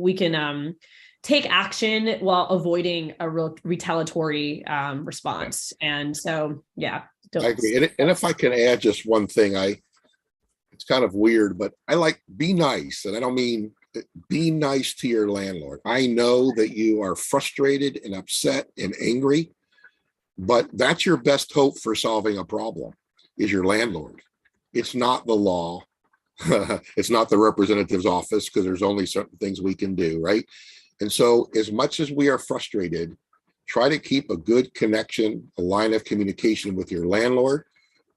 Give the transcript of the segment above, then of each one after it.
we can take action while avoiding a real retaliatory response. And so, yeah. I agree. And if I can add just one thing, it's kind of weird, but I like be nice. And I don't mean be nice to your landlord. I know that you are frustrated and upset and angry, but that's your best hope for solving a problem is your landlord. It's not the law. It's not the representative's office because there's only certain things we can do, right? And so as much as we are frustrated, try to keep a good connection, a line of communication with your landlord.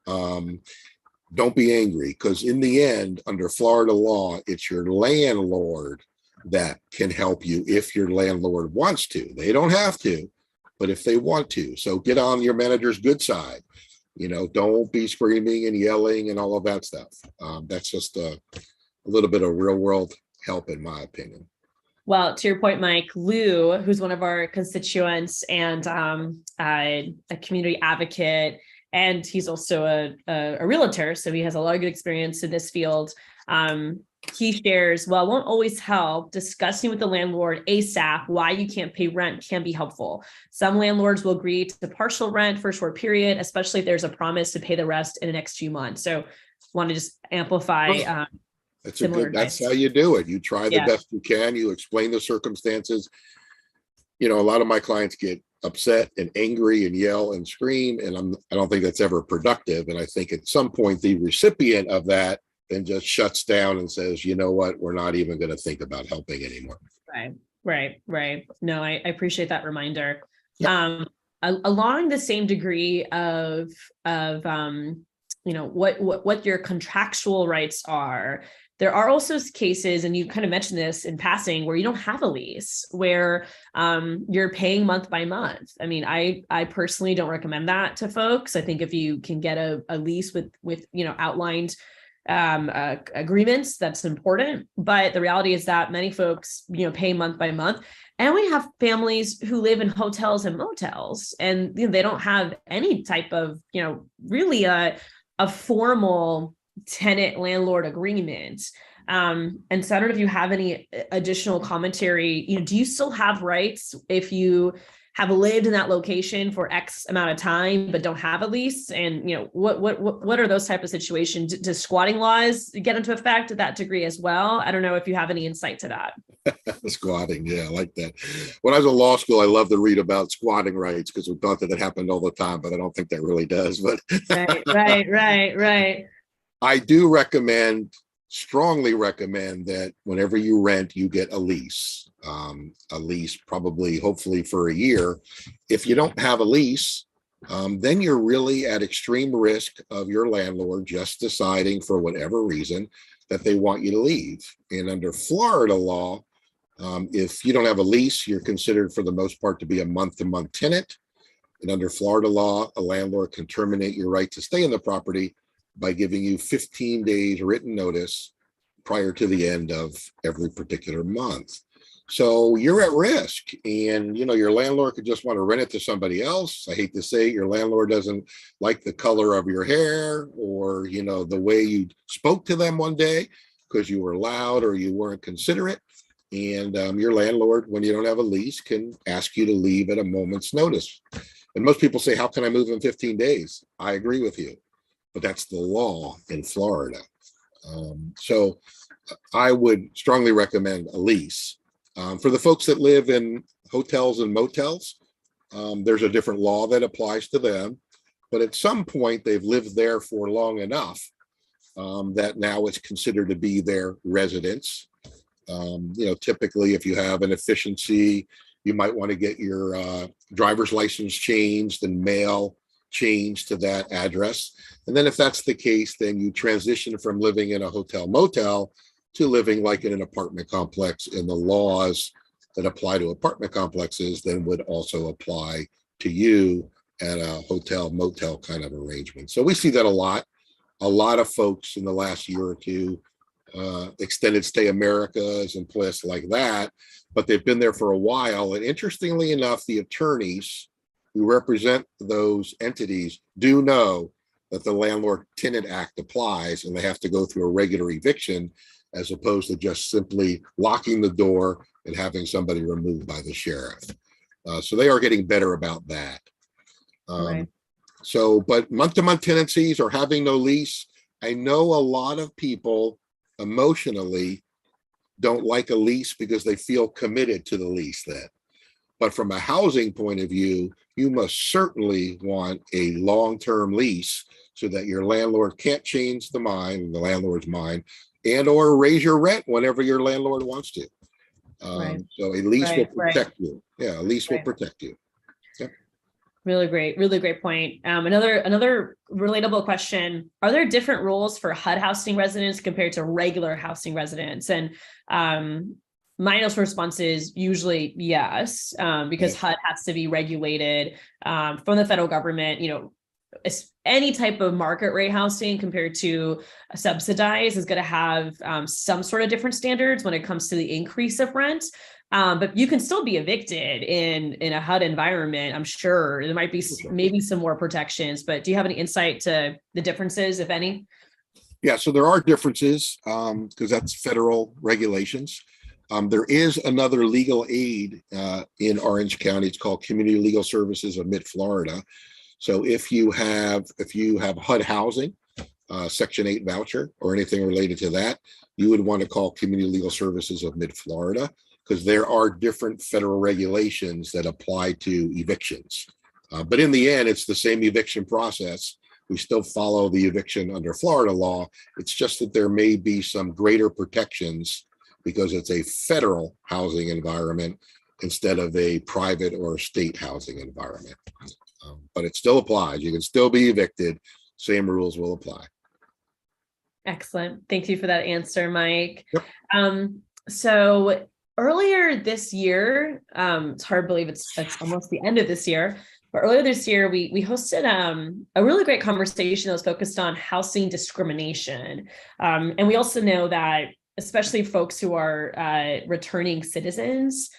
Don't be angry because in the end, under Florida law, it's your landlord that can help you if your landlord wants to. They don't have to, but if they want to. So get on your manager's good side. Don't be screaming and yelling and all of that stuff. That's just a little bit of real world help, in my opinion. Well, to your point, Mike, Lou, who's one of our constituents and a community advocate, and he's also a realtor, so he has a lot of good experience in this field. He shares, well, it won't always help. Discussing with the landlord ASAP why you can't pay rent can be helpful. Some landlords will agree to partial rent for a short period, especially if there's a promise to pay the rest in the next few months. So want to just amplify. That's how you do it. You try the best you can. You explain the circumstances. A lot of my clients get upset and angry and yell and scream, and I don't think that's ever productive. And I think at some point the recipient of that then just shuts down and says, you know what, we're not even going to think about helping anymore. Right. No, I appreciate that reminder. Yep. Along the same degree of what your contractual rights are, there are also cases, and you kind of mentioned this in passing, where you don't have a lease, where you're paying month by month. I mean, I personally don't recommend that to folks. I think if you can get a lease with outlined agreements, that's important. But the reality is that many folks, pay month by month. And we have families who live in hotels and motels, and they don't have any type of, really a formal tenant landlord agreement. And so I don't know if you have any additional commentary. Do you still have rights if you have lived in that location for X amount of time but don't have a lease? And what are those type of situations? Does squatting laws get into effect to that degree as well? I don't know if you have any insight to that. Squatting, yeah, I like that. When I was in law school, I loved to read about squatting rights because we thought that it happened all the time, but I don't think that really does. But right. I do strongly recommend that whenever you rent, you get a lease. A lease probably, hopefully for a year. If you don't have a lease, then you're really at extreme risk of your landlord just deciding for whatever reason that they want you to leave. And under Florida law, if you don't have a lease, you're considered for the most part to be a month-to-month tenant. And under Florida law, a landlord can terminate your right to stay in the property by giving you 15 days written notice prior to the end of every particular month. So you're at risk, and your landlord could just want to rent it to somebody else. I hate to say it, your landlord doesn't like the color of your hair or the way you spoke to them one day because you were loud or you weren't considerate. And your landlord, when you don't have a lease, can ask you to leave at a moment's notice. And most people say, how can I move in 15 days? I agree with you, but that's the law in Florida. So I would strongly recommend a lease. For the folks that live in hotels and motels, there's a different law that applies to them. But at some point, they've lived there for long enough that now it's considered to be their residence. Typically, if you have an efficiency, you might want to get your driver's license changed and mail changed to that address. And then if that's the case, then you transition from living in a hotel motel to living like in an apartment complex, and the laws that apply to apartment complexes then would also apply to you at a hotel motel kind of arrangement. So we see that a lot. A lot of folks in the last year or two, extended stay Americas and places like that, but they've been there for a while. And interestingly enough, the attorneys who represent those entities do know that the Landlord Tenant Act applies, and they have to go through a regular eviction as opposed to just simply locking the door, and having somebody removed by the sheriff. So they are getting better about that. Right. So, but month-to-month tenancies or having no lease, I know a lot of people emotionally don't like a lease because they feel committed to the lease then. But from a housing point of view, you must certainly want a long-term lease so that your landlord can't change the landlord's mind, and or raise your rent whenever your landlord wants to. Right. So a lease will Right. protect you. Yeah, a lease will Right. protect you. Yep. Really great point. Another relatable question: are there different rules for HUD housing residents compared to regular housing residents? And my initial response is usually yes, because Yes. HUD has to be regulated from the federal government. You know, any type of market rate housing compared to subsidized is going to have some sort of different standards when it comes to the increase of rent. But you can still be evicted in a HUD environment. I'm sure there might be maybe some more protections, but do you have any insight to the differences, if any? Yeah, so there are differences because that's federal regulations. There is another legal aid in Orange County. It's called Community Legal Services of Mid-Florida. So if you have HUD housing, Section 8 voucher, or anything related to that, you would want to call Community Legal Services of Mid-Florida, because there are different federal regulations that apply to evictions. But in the end, it's the same eviction process. We still follow the eviction under Florida law. It's just that there may be some greater protections because it's a federal housing environment instead of a private or state housing environment. But it still applies. You can still be evicted. Same rules will apply. Excellent. Thank you for that answer, Mike. Yep. So earlier this year, it's hard to believe it's almost the end of this year, but earlier this year, we hosted a really great conversation that was focused on housing discrimination. And we also know that especially folks who are returning citizens,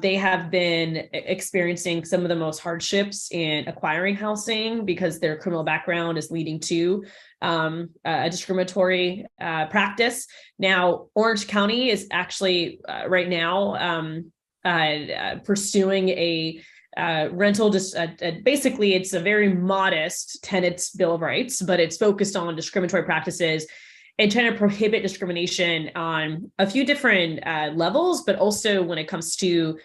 they have been experiencing some of the most hardships in acquiring housing because their criminal background is leading to a discriminatory practice. Now, Orange County is actually right now pursuing a rental. Basically, it's a very modest tenants bill of rights, but it's focused on discriminatory practices and trying to prohibit discrimination on a few different levels, but also when it comes to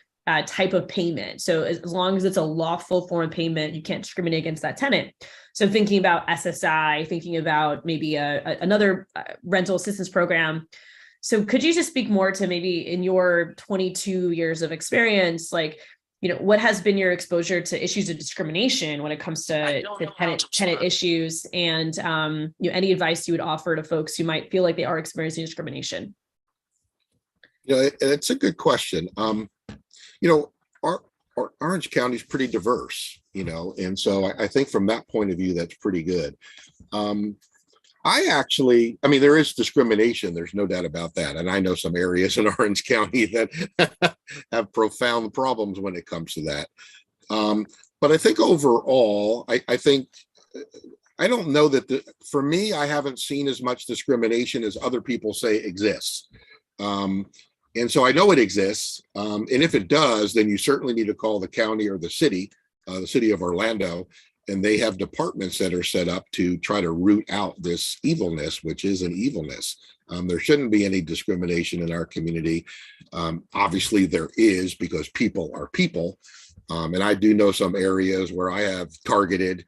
type of payment. So as long as it's a lawful form of payment, you can't discriminate against that tenant. So thinking about SSI, thinking about maybe another rental assistance program. So could you just speak more to maybe in your 22 years of experience, like, you know, what has been your exposure to issues of discrimination when it comes to tenant issues, and you know, any advice you would offer to folks who might feel like they are experiencing discrimination? You know, it's a good question. You know, our Orange County is pretty diverse, you know, and so I think from that point of view, that's pretty good. I mean, there is discrimination. There's no doubt about that. And I know some areas in Orange County that have profound problems when it comes to that. But I think overall, I think, I don't know that for me, I haven't seen as much discrimination as other people say exists. And so I know it exists. And if it does, then you certainly need to call the county or the city of Orlando, and they have departments that are set up to try to root out this evilness, which is an evilness. There shouldn't be any discrimination in our community. Obviously there is, because people are people. And I do know some areas where I have targeted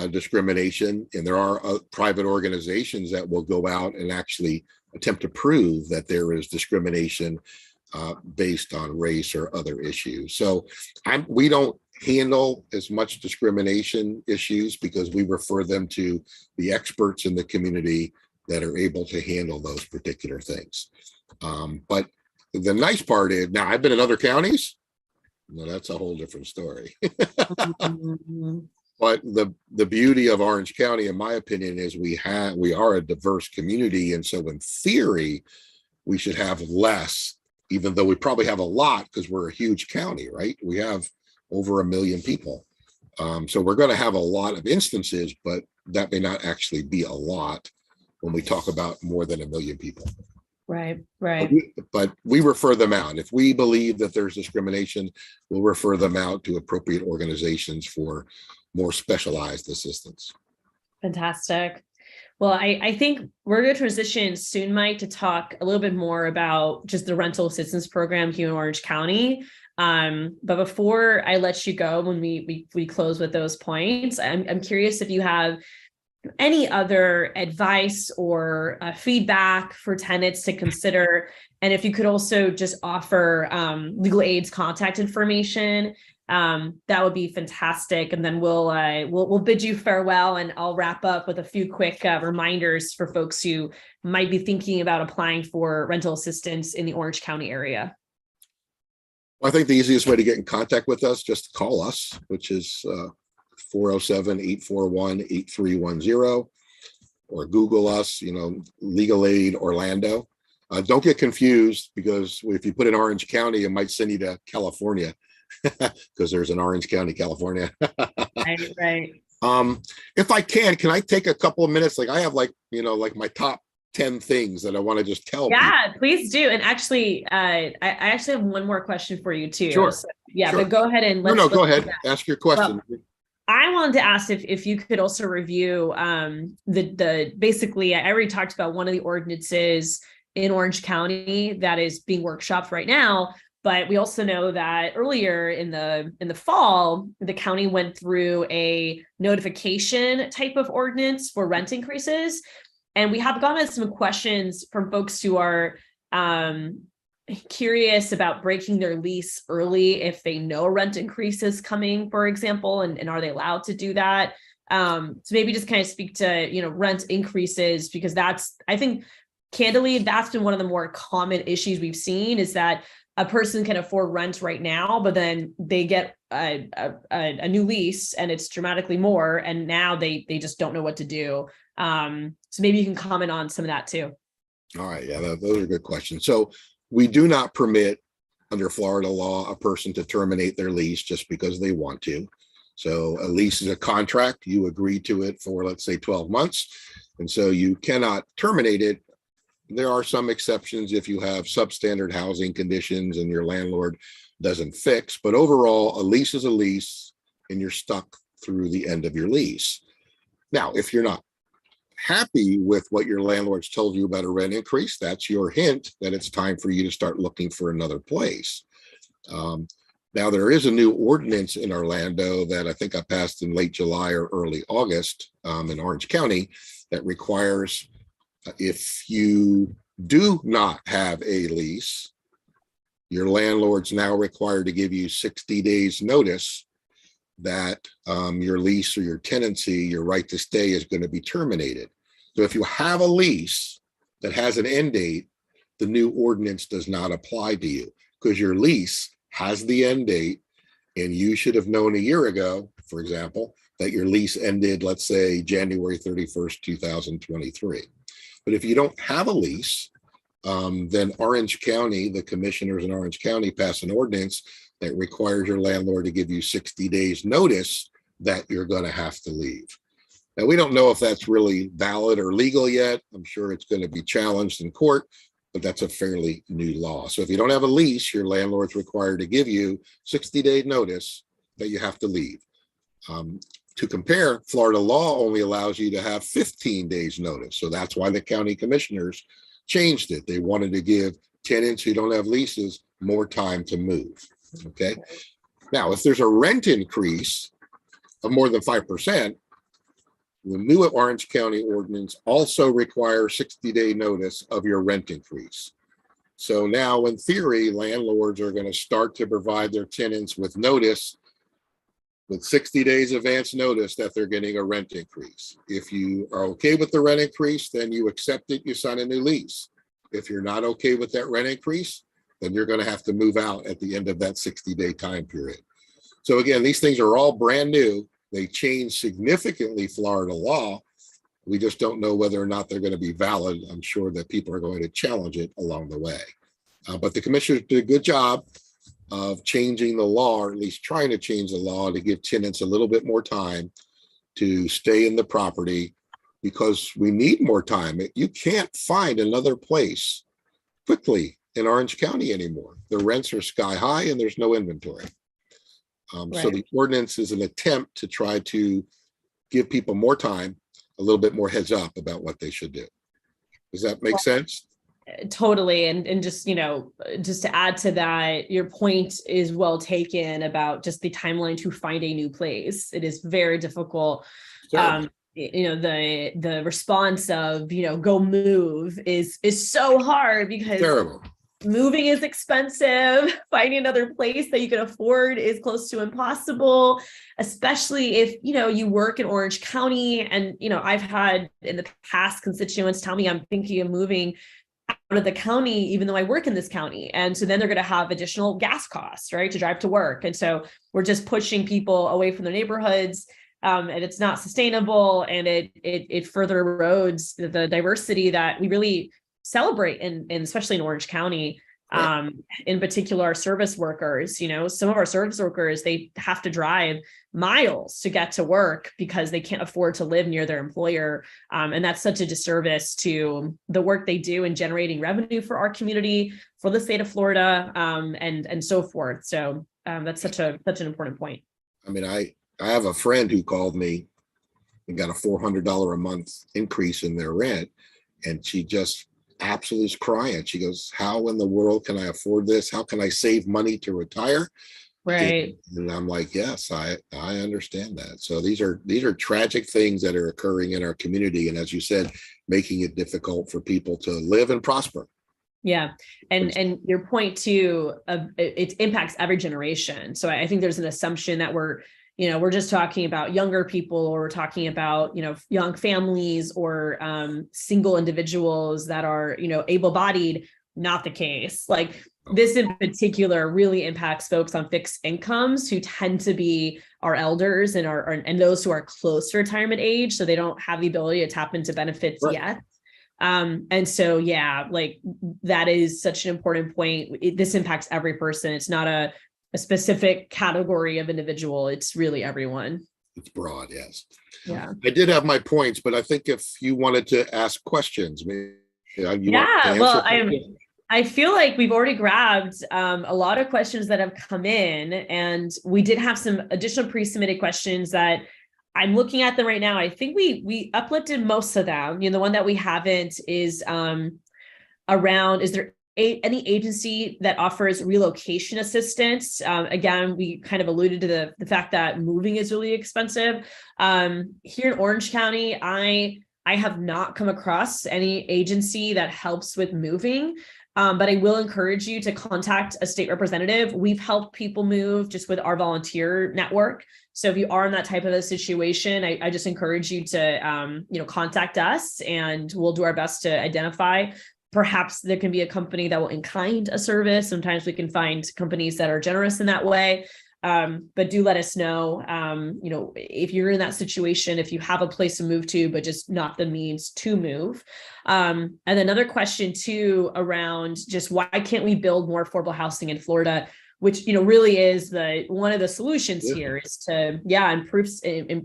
discrimination, and there are private organizations that will go out and actually attempt to prove that there is discrimination based on race or other issues. So we don't handle as much discrimination issues because we refer them to the experts in the community that are able to handle those particular things. But the nice part is, now I've been in other counties. Well, that's a whole different story. But the beauty of Orange County, in my opinion, is we are a diverse community. And so in theory, we should have less, even though we probably have a lot because we're a huge county, right? We have over 1 million people. So we're going to have a lot of instances, but that may not actually be a lot when we talk about more than 1 million people. Right. But Right. we refer them out. If we believe that there's discrimination, we'll refer them out to appropriate organizations for more specialized assistance. Fantastic. Well, I think we're going to transition soon, Mike, to talk a little bit more about just the rental assistance program here in Orange County. But before I let you go, when we close with those points, I'm curious if you have any other advice or feedback for tenants to consider, and if you could also just offer legal aid's contact information, that would be fantastic. And then we'll bid you farewell, and I'll wrap up with a few quick reminders for folks who might be thinking about applying for rental assistance in the Orange County area. I think the easiest way to get in contact with us, just call us, which is 407-841-8310, or Google us, Legal Aid Orlando. Don't get confused, because if you put in Orange County, it might send you to California because there's an Orange County, California. Right. If I can I take a couple of minutes? Like I have like my top 10 things that I want to just tell people. Please do. And actually, I actually have one more question for you too. Sure. So, sure. But go ahead and go ahead. Ask your question. Well, I wanted to ask if you could also review the basically, I already talked about one of the ordinances in Orange County that is being workshopped right now, but we also know that earlier in the fall, the county went through a notification type of ordinance for rent increases. And we have gotten some questions from folks who are curious about breaking their lease early if they know rent increase is coming, for example, and are they allowed to do that? So maybe just kind of speak to, rent increases, because I think candidly, that's been one of the more common issues we've seen, is that a person can afford rent right now, but then they get a new lease and it's dramatically more, and now they just don't know what to do. So maybe you can comment on some of that too. All right. Yeah, those are good questions. So we do not permit, under Florida law, a person to terminate their lease just because they want to. So a lease is a contract. You agree to it for, let's say, 12 months. And so you cannot terminate it. There are some exceptions if you have substandard housing conditions and your landlord doesn't fix. But overall, a lease is a lease, and you're stuck through the end of your lease. Now, if you're not happy with what your landlord's told you about a rent increase, that's your hint that it's time for you to start looking for another place. Now, there is a new ordinance in Orlando that I think I passed in late July or early August in Orange County that requires, if you do not have a lease, your landlord's now required to give you 60 days notice that your lease or your tenancy, your right to stay, is going to be terminated. So if you have a lease that has an end date, the new ordinance does not apply to you, because your lease has the end date, and you should have known a year ago, for example, that your lease ended, let's say, January 31st, 2023. But if you don't have a lease, then Orange County, the commissioners in Orange County, pass an ordinance that requires your landlord to give you 60 days notice that you're going to have to leave. Now, we don't know if that's really valid or legal yet. I'm sure it's going to be challenged in court, but that's a fairly new law. So if you don't have a lease, your landlord's required to give you 60-day notice that you have to leave. To compare, Florida law only allows you to have 15 days notice. So that's why the county commissioners changed it. They wanted to give tenants who don't have leases more time to move. Okay. Now, if there's a rent increase of more than 5%, the new Orange County ordinance also requires 60-day notice of your rent increase. So now, in theory, landlords are going to start to provide their tenants with notice, with 60 days advance notice, that they're getting a rent increase. If you are okay with the rent increase, then you accept it, you sign a new lease. If you're not okay with that rent increase, then you're going to have to move out at the end of that 60-day time period. So again, these things are all brand new. They change significantly Florida law. We just don't know whether or not they're going to be valid. I'm sure that people are going to challenge it along the way. But the commissioners did a good job of changing the law, or at least trying to change the law, to give tenants a little bit more time to stay in the property, because we need more time. You can't find another place quickly in Orange County anymore. The rents are sky high and there's no inventory. So Right. the ordinance is an attempt to try to give people more time, a little bit more heads up about what they should do. Does that make sense? Totally. And just, just to add to that, your point is well taken about just the timeline to find a new place. It is very difficult. Terrible. The response of, go move is so hard because Terrible. moving is expensive. Finding another place that you can afford is close to impossible, especially if, you work in Orange County. And, I've had in the past constituents tell me I'm thinking of moving out of the county, even though I work in this county. And so then they're going to have additional gas costs, right, to drive to work. And so we're just pushing people away from their neighborhoods. And it's not sustainable. And it further erodes the diversity that we really celebrate in especially in Orange County. Right. In particular, our service workers, some of our service workers, they have to drive miles to get to work because they can't afford to live near their employer. And that's such a disservice to the work they do in generating revenue for our community, for the state of Florida, and so forth. So that's such an important point. I mean, I have a friend who called me and got a $400 a month increase in their rent. And she just absolutely is crying. She goes, how in the world can I afford this? How can I save money to retire? Right. And I'm like, yes, I understand that. So these are tragic things that are occurring in our community. And as you said, making it difficult for people to live and prosper. Yeah. And your point too, it impacts every generation. So I think there's an assumption that we're just talking about younger people, or we're talking about, young families or single individuals that are, able-bodied. Not the case. Like this in particular really impacts folks on fixed incomes who tend to be our elders and and those who are close to retirement age. So they don't have the ability to tap into benefits yet. And so, yeah, like that is such an important point. This impacts every person. It's not a specific category of individual. It's really everyone. It's broad, yes. Yeah. I did have my points, but I think if you wanted to ask questions, maybe Well, I feel like we've already grabbed a lot of questions that have come in, and we did have some additional pre-submitted questions that I'm looking at them right now. I think we uplifted most of them. The one that we haven't is around, is there any agency that offers relocation assistance? Again, we kind of alluded to the fact that moving is really expensive. Here in Orange County, I have not come across any agency that helps with moving. But I will encourage you to contact a state representative. We've helped people move just with our volunteer network. So if you are in that type of a situation, I just encourage you to, contact us, and we'll do our best to identify. Perhaps there can be a company that will in-kind a service. Sometimes we can find companies that are generous in that way. But do let us know, if you're in that situation, if you have a place to move to, but just not the means to move. And another question too, around just why can't we build more affordable housing in Florida, which, really is one of the solutions here is to,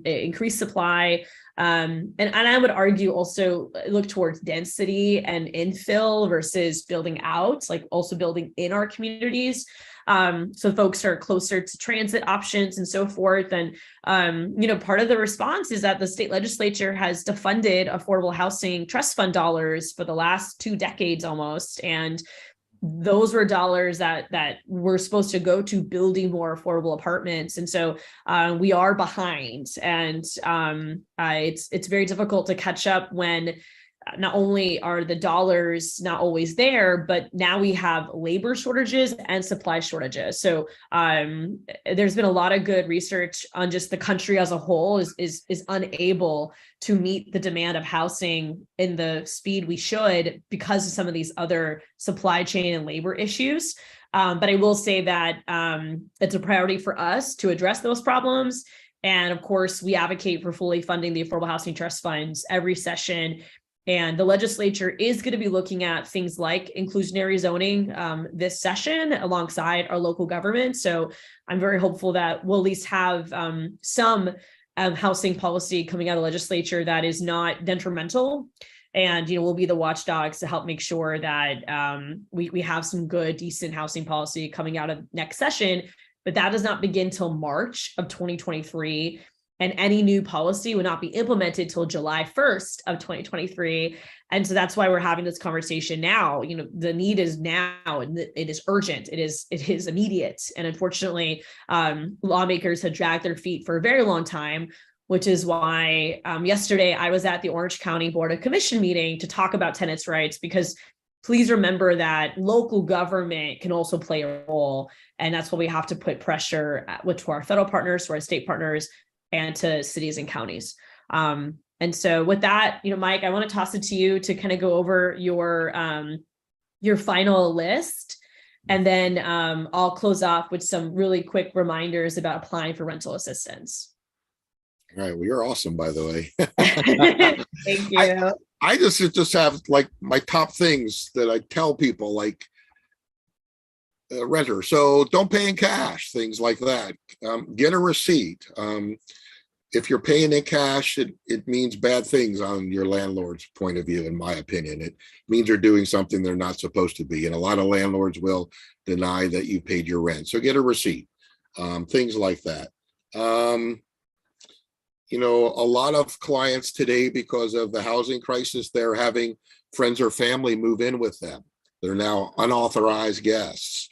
increase supply. And I would argue also look towards density and infill versus building out, like also building in our communities. So folks are closer to transit options and so forth. And, part of the response is that the state legislature has defunded affordable housing trust fund dollars for the last 2 decades almost. And those were dollars that were supposed to go to building more affordable apartments. And so we are behind, and it's very difficult to catch up when not only are the dollars not always there, but now we have labor shortages and supply shortages. So there's been a lot of good research on just the country as a whole is unable to meet the demand of housing in the speed we should because of some of these other supply chain and labor issues. But I will say that it's a priority for us to address those problems. And of course, we advocate for fully funding the Affordable Housing Trust Funds every session. And the legislature is going to be looking at things like inclusionary zoning this session alongside our local government. So I'm very hopeful that we'll at least have some housing policy coming out of the legislature that is not detrimental And, we'll be the watchdogs to help make sure that we have some good, decent housing policy coming out of next session. But that does not begin till March of 2023. And any new policy would not be implemented till July 1st of 2023. And so that's why we're having this conversation now. The need is now, and it is urgent. It is immediate. And unfortunately, lawmakers have dragged their feet for a very long time, which is why yesterday I was at the Orange County Board of Commission meeting to talk about tenants' rights, because please remember that local government can also play a role. And that's why we have to put pressure to our federal partners, to our state partners, and to cities and counties. And so with that, Mike, I want to toss it to you to kind of go over your final list. And then I'll close off with some really quick reminders about applying for rental assistance. All right. Well, you're awesome, by the way. Thank you. I just have like my top things that I tell people, like renter. So don't pay in cash, things like that. Get a receipt. If you're paying in cash, it means bad things on your landlord's point of view, in my opinion. It means they're doing something they're not supposed to be. And a lot of landlords will deny that you paid your rent. So get a receipt, things like that. A lot of clients today, because of the housing crisis, they're having friends or family move in with them. They're now unauthorized guests.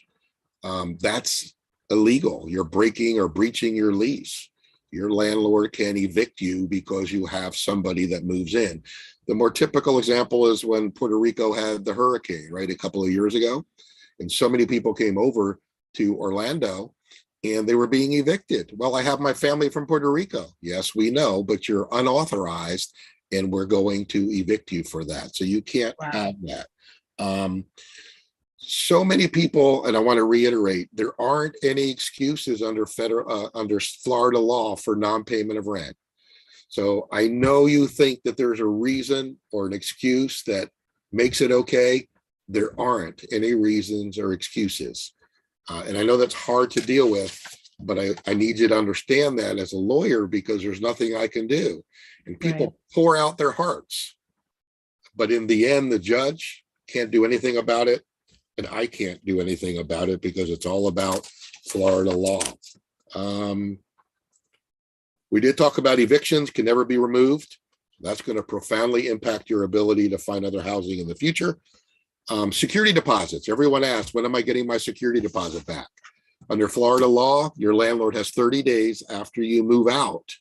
That's illegal. You're breaking or breaching your lease. Your landlord can evict you because you have somebody that moves in. The more typical example is when Puerto Rico had the hurricane, right, a couple of years ago. And so many people came over to Orlando and they were being evicted. Well, I have my family from Puerto Rico. Yes, we know, but you're unauthorized and we're going to evict you for that. So you can't have that. So many people, and I want to reiterate, there aren't any excuses under Florida law for non-payment of rent. So I know you think that there's a reason or an excuse that makes it okay. There aren't any reasons or excuses. And I know that's hard to deal with, but I need you to understand that as a lawyer, because there's nothing I can do. And people pour out their hearts. But in the end, the judge can't do anything about it. And I can't do anything about it because it's all about Florida law. We did talk about evictions can never be removed. That's going to profoundly impact your ability to find other housing in the future. Security deposits. Everyone asks, when am I getting my security deposit back? Under Florida law, your landlord has 30 days after you move out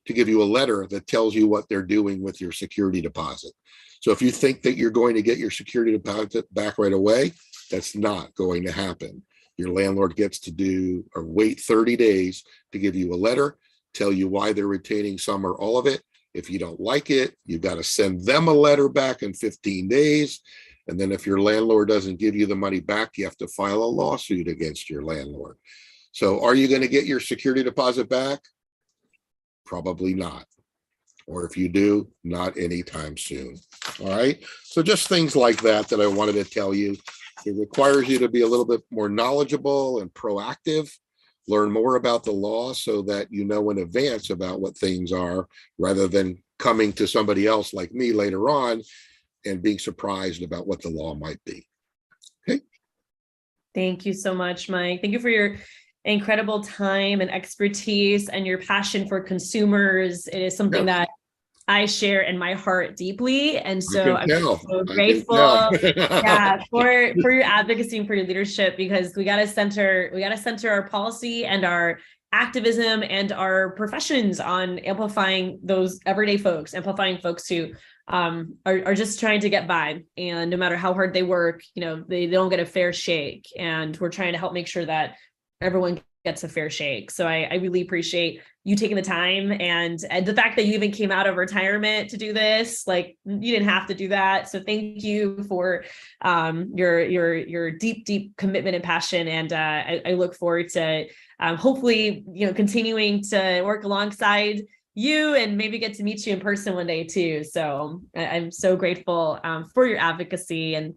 to give you a letter that tells you what they're doing with your security deposit. So if you think that you're going to get your security deposit back right away, that's not going to happen. Your landlord gets to do or wait 30 days to give you a letter, tell you why they're retaining some or all of it. If you don't like it, you got to send them a letter back in 15 days. And then if your landlord doesn't give you the money back, you have to file a lawsuit against your landlord. So are you going to get your security deposit back? Probably not. Or if you do, not anytime soon. All right. So just things like that I wanted to tell you. It requires you to be a little bit more knowledgeable and proactive, learn more about the law so that you know in advance about what things are, rather than coming to somebody else like me later on and being surprised about what the law might be. Okay. Thank you so much, Mike. Thank you for your incredible time and expertise and your passion for consumers. It is something that I share in my heart deeply. And so I'm so grateful for your advocacy and for your leadership, because we got to center our policy and our activism and our professions on amplifying those everyday folks, amplifying folks who are just trying to get by. And no matter how hard they work, they don't get a fair shake. And we're trying to help make sure that everyone gets a fair shake. So I really appreciate you taking the time and the fact that you even came out of retirement to do this. Like, you didn't have to do that. So thank you for your deep commitment and passion. And I look forward to hopefully, continuing to work alongside you and maybe get to meet you in person one day too. So I'm so grateful for your advocacy. And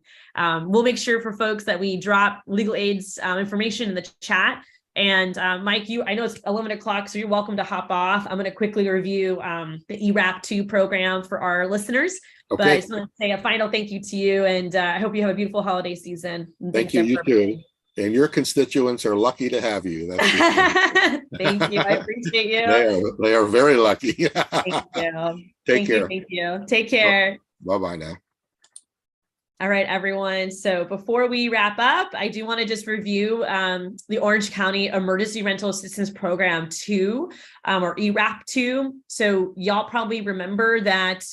we'll make sure for folks that we drop legal aid's information in the chat. And Mike, I know it's 11 o'clock, so you're welcome to hop off. I'm going to quickly review the ERAP2 program for our listeners. Okay. But I just want to say a final thank you to you, and I hope you have a beautiful holiday season. Thank you, you too. And your constituents are lucky to have you. That's Thank you. I appreciate you. They are very lucky. Thank you. Take care. Thank you. Take care. Bye-bye now. All right, everyone. So before we wrap up, I do want to just review the Orange County Emergency Rental Assistance Program 2, or ERAP 2. So y'all probably remember that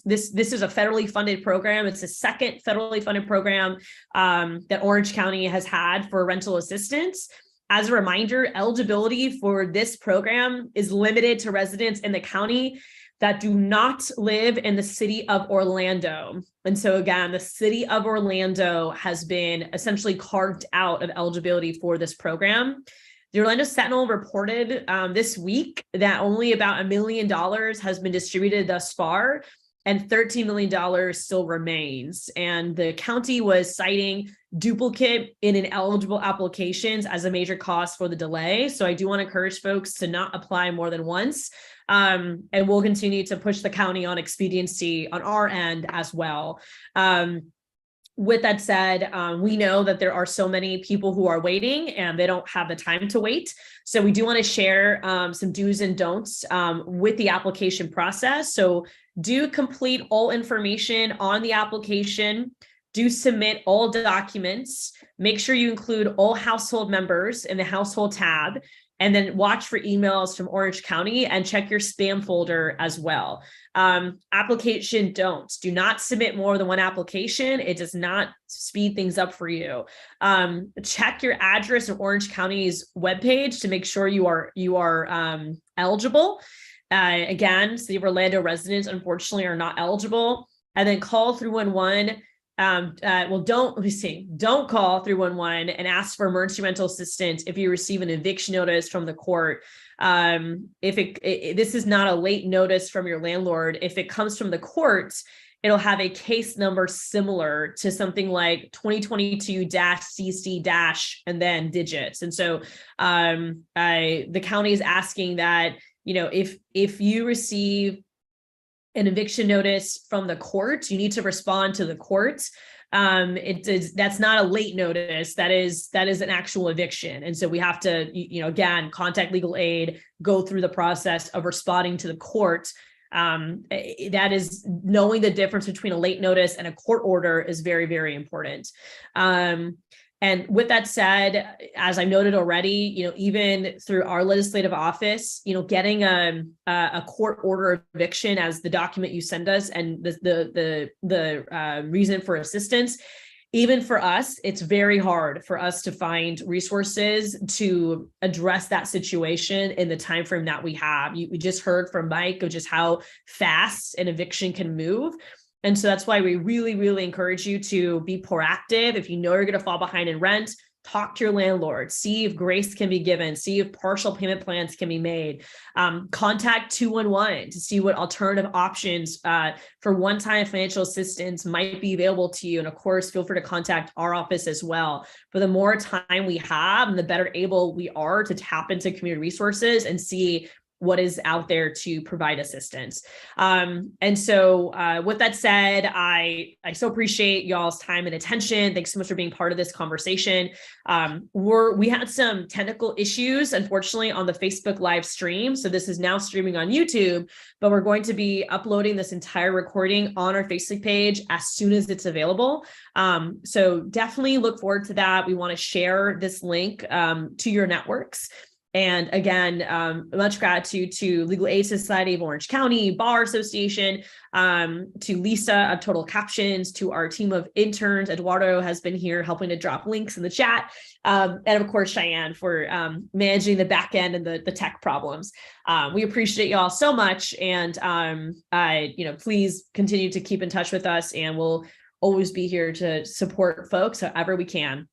this is a federally funded program. It's the second federally funded program that Orange County has had for rental assistance. As a reminder, eligibility for this program is limited to residents in the county that do not live in the city of Orlando. And so again, the city of Orlando has been essentially carved out of eligibility for this program. The Orlando Sentinel reported this week that only about $1 million has been distributed thus far, and $13 million still remains. And the county was citing duplicate and ineligible applications as a major cost for the delay. So I do want to encourage folks to not apply more than once. And we'll continue to push the county on expediency on our end as well. With that said, we know that there are so many people who are waiting and they don't have the time to wait. So we do want to share some do's and don'ts with the application process. So do complete all information on the application. Do submit all documents. Make sure you include all household members in the household tab, and then watch for emails from Orange County and check your spam folder as well. Application don'ts. Do not submit more than one application. It does not speed things up for you. Check your address in Orange County's webpage to make sure you are eligible. Again, City of Orlando residents unfortunately are not eligible. And then call 311. Don't call 311 and ask for emergency rental assistance if you receive an eviction notice from the court. This is not a late notice from your landlord. If it comes from the courts, it'll have a case number similar to something like 2022-CC- and then digits. And so the county is asking that, if you receive an eviction notice from the court, you need to respond to the court. That's not a late notice. That is an actual eviction. And so we have to, again, contact legal aid, go through the process of responding to the court. That is, knowing the difference between a late notice and a court order is very, very important. And with that said, as I noted already, even through our legislative office, getting a court order eviction as the document you send us and the reason for assistance, even for us, it's very hard for us to find resources to address that situation in the time frame that we have. We just heard from Mike of just how fast an eviction can move. And so that's why we really, really encourage you to be proactive. If you know you're going to fall behind in rent, talk to your landlord, see if grace can be given, see if partial payment plans can be made. Contact 211 to see what alternative options for one-time financial assistance might be available to you. And of course, feel free to contact our office as well. But the more time we have, and the better able we are to tap into community resources and see what is out there to provide assistance. And so with that said, I so appreciate y'all's time and attention. Thanks so much for being part of this conversation. We had some technical issues, unfortunately, on the Facebook live stream. So this is now streaming on YouTube, but we're going to be uploading this entire recording on our Facebook page as soon as it's available. So definitely look forward to that. We want to share this link to your networks. And again, much gratitude to Legal Aid Society of Orange County, Bar Association, to Lisa of Total Captions, to our team of interns. Eduardo has been here helping to drop links in the chat. And of course, Cheyenne for managing the back end and the tech problems. We appreciate y'all so much. And please continue to keep in touch with us, and we'll always be here to support folks however we can.